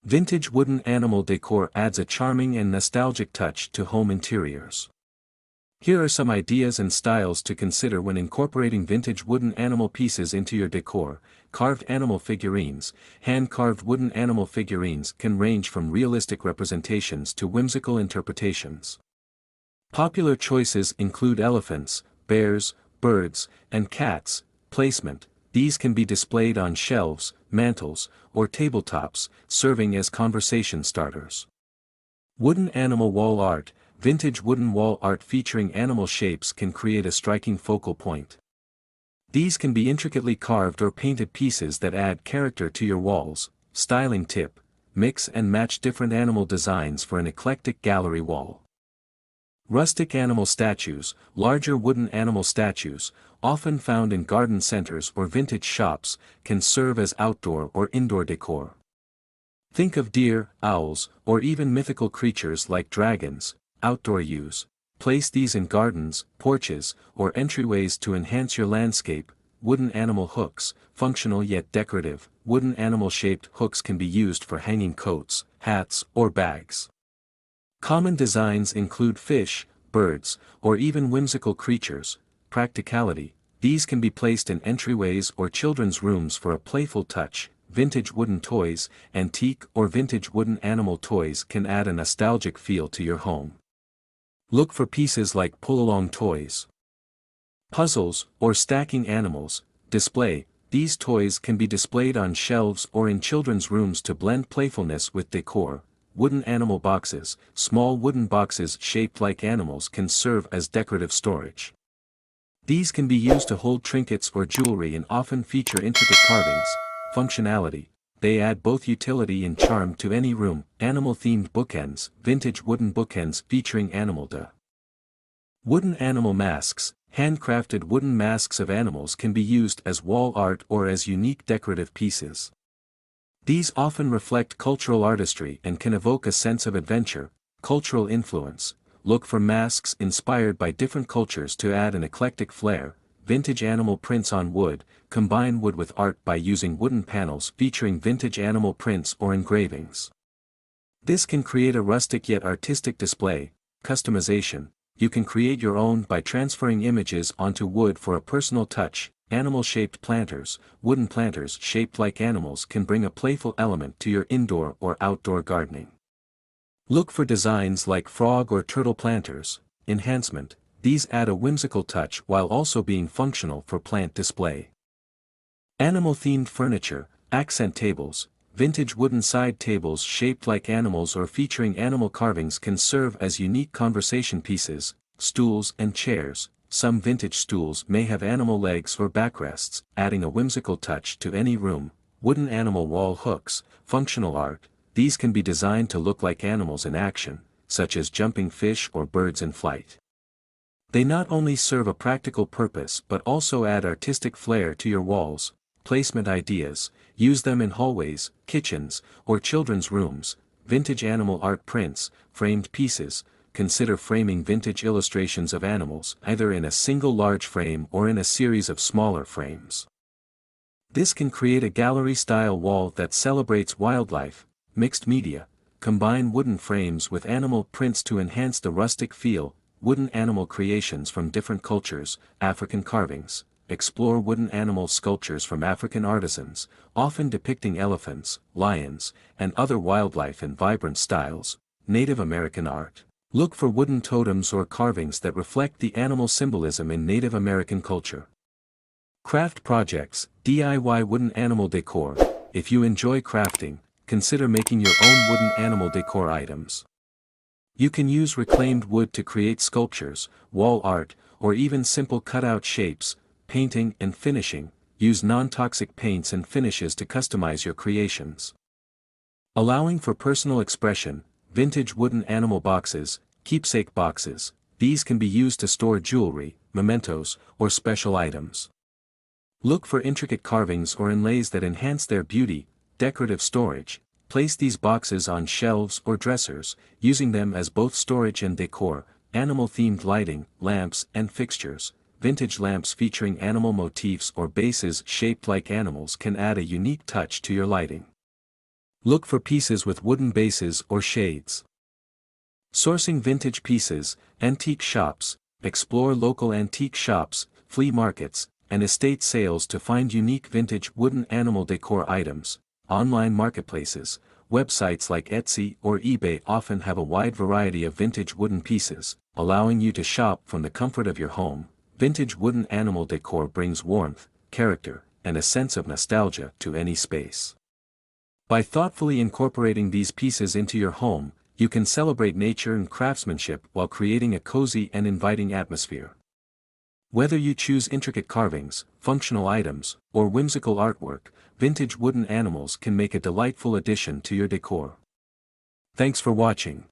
Vintage wooden animal decor adds a charming and nostalgic touch to home interiors. Here are some ideas and styles to consider when incorporating vintage wooden animal pieces into your decor. Carved animal figurines. Hand-carved wooden animal figurines can range from realistic representations to whimsical interpretations. Popular choices include elephants, bears, birds, and cats. Placement. These can be displayed on shelves, mantels, or tabletops, serving as conversation starters. Wooden animal wall art. Vintage wooden wall art featuring animal shapes can create a striking focal point. These can be intricately carved or painted pieces that add character to your walls. Styling tip: mix and match different animal designs for an eclectic gallery wall. Rustic animal statues. Larger wooden animal statues, often found in garden centers or vintage shops, can serve as outdoor or indoor decor. Think of deer, owls, or even mythical creatures like dragons. Outdoor use. Place these in gardens, porches, or entryways to enhance your landscape. Wooden animal hooks. Functional yet decorative, wooden animal-shaped hooks can be used for hanging coats, hats, or bags. Common designs include fish, birds, or even whimsical creatures. Practicality. These can be placed in entryways or children's rooms for a playful touch. Vintage wooden toys. Antique or vintage wooden animal toys can add a nostalgic feel to your home. Look for pieces like pull-along toys, puzzles, or stacking animals. Display. These toys can be displayed on shelves or in children's rooms to blend playfulness with decor. Wooden animal boxes. Small wooden boxes shaped like animals can serve as decorative storage. These can be used to hold trinkets or jewelry and often feature intricate carvings. Functionality. They add both utility and charm to any room. Animal-themed bookends. Vintage wooden bookends featuring animal decor. Wooden animal masks. Handcrafted wooden masks of animals can be used as wall art or as unique decorative pieces. These often reflect cultural artistry and can evoke a sense of adventure. Cultural influence. Look for masks inspired by different cultures to add an eclectic flair. Vintage animal prints on wood. Combine wood with art by using wooden panels featuring vintage animal prints or engravings. This can create a rustic yet artistic display. Customization. You can create your own by transferring images onto wood for a personal touch. Animal-shaped planters. Wooden planters shaped like animals can bring a playful element to your indoor or outdoor gardening. Look for designs like frog or turtle planters. Enhancement. These add a whimsical touch while also being functional for plant display. Animal-themed furniture. Accent tables. Vintage wooden side tables shaped like animals or featuring animal carvings can serve as unique conversation pieces. Stools and chairs. Some vintage stools may have animal legs or backrests, adding a whimsical touch to any room. Wooden animal wall hooks. Functional art. These can be designed to look like animals in action, such as jumping fish or birds in flight. They not only serve a practical purpose but also add artistic flair to your walls. Placement ideas. Use them in hallways, kitchens, or children's rooms. Vintage animal art prints. Framed pieces. Consider framing vintage illustrations of animals either in a single large frame or in a series of smaller frames. This can create a gallery-style wall that celebrates wildlife. Mixed media. Combine wooden frames with animal prints to enhance the rustic feel. Wooden animal creations from different cultures. African carvings. Explore wooden animal sculptures from African artisans, often depicting elephants, lions, and other wildlife in vibrant styles. Native American art. Look for wooden totems or carvings that reflect the animal symbolism in Native American culture. Craft projects. DIY wooden animal decor. If you enjoy crafting, consider making your own wooden animal decor items. You can use reclaimed wood to create sculptures, wall art, or even simple cutout shapes. Painting and finishing. Use non-toxic paints and finishes to customize your creations. Allowing for personal expression. Vintage wooden animal boxes, keepsake boxes. These can be used to store jewelry, mementos, or special items. Look for intricate carvings or inlays that enhance their beauty. Decorative storage. Place these boxes on shelves or dressers, using them as both storage and decor. Animal-themed lighting, lamps and fixtures. Vintage lamps featuring animal motifs or bases shaped like animals can add a unique touch to your lighting. Look for pieces with wooden bases or shades. Sourcing vintage pieces, antique shops. Explore local antique shops, flea markets, and estate sales to find unique vintage wooden animal decor items. Online marketplaces, websites like Etsy or eBay often have a wide variety of vintage wooden pieces, allowing you to shop from the comfort of your home. Vintage wooden animal decor brings warmth, character, and a sense of nostalgia to any space. By thoughtfully incorporating these pieces into your home, you can celebrate nature and craftsmanship while creating a cozy and inviting atmosphere. Whether you choose intricate carvings, functional items, or whimsical artwork, vintage wooden animals can make a delightful addition to your decor. Thanks for watching.